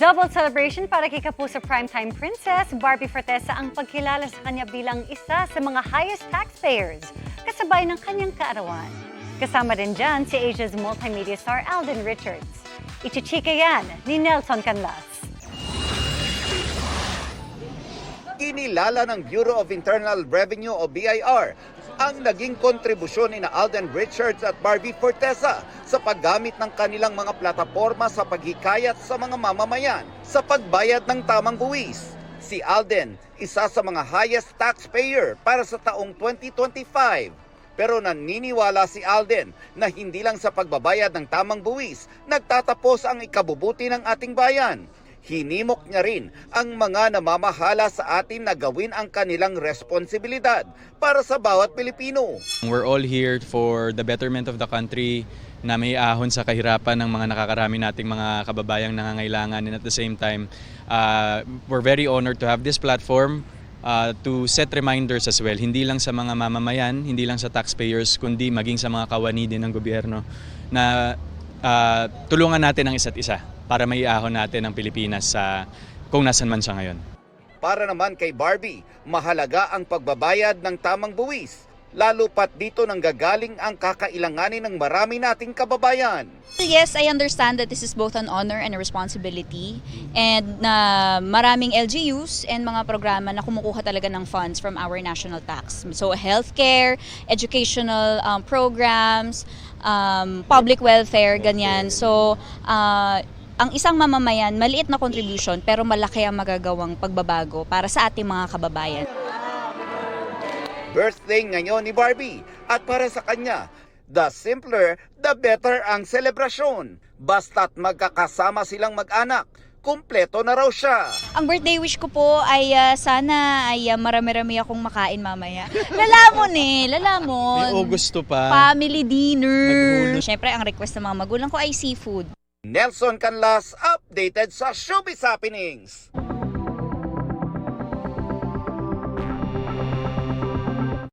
Double celebration para kay Kapuso Primetime Princess Barbie Fortesa ang pagkilala sa kanya bilang isa sa mga highest taxpayers, kasabay ng kanyang kaarawan. Kasama din dyan si Asia's multimedia star Alden Richards. Ichichika yan ni Nelson Canlas. Kinilala ng Bureau of Internal Revenue o BIR ang naging kontribusyon ni Alden Richards at Barbie Fortesa sa paggamit ng kanilang mga plataporma sa paghikayat sa mga mamamayan sa pagbayad ng tamang buwis. Si Alden, isa sa mga highest taxpayer para sa taong 2025. Pero naniniwala si Alden na hindi lang sa pagbabayad ng tamang buwis nagtatapos ang ikabubuti ng ating bayan. Hinimok niya rin ang mga namamahala sa atin na gawin ang kanilang responsibilidad para sa bawat Pilipino. We're all here for the betterment of the country, na may ahon sa kahirapan ng mga nakakarami nating mga kababayang nangangailangan, and at the same time, we're very honored to have this platform to set reminders as well, hindi lang sa mga mamamayan, hindi lang sa taxpayers, kundi maging sa mga kawani din ng gobyerno na tulungan natin ang isa't isa para maiahon natin ang Pilipinas sa kung nasan man siya ngayon. Para naman kay Barbie, mahalaga ang pagbabayad ng tamang buwis, lalo pat dito nanggagaling ang kakailanganin ng marami nating kababayan. Yes, I understand that this is both an honor and a responsibility, and maraming LGUs and mga programa na kumukuha talaga ng funds from our national tax. So healthcare, educational programs, public welfare, ganyan. So ang isang mamamayan, maliit na contribution pero malaki ang magagawang pagbabago para sa ating mga kababayan. Birthday ngayon ni Barbie at para sa kanya, the simpler, the better ang selebrasyon. Basta't magkakasama silang mag-anak, kumpleto na raw siya. Ang birthday wish ko po ay sana ay marami-rami akong makain mamaya. Lalamon. May Augusto pa. Family dinner. Siyempre, ang request ng mga magulang ko ay seafood. Nelson Canlas, updated sa Showbiz Happenings.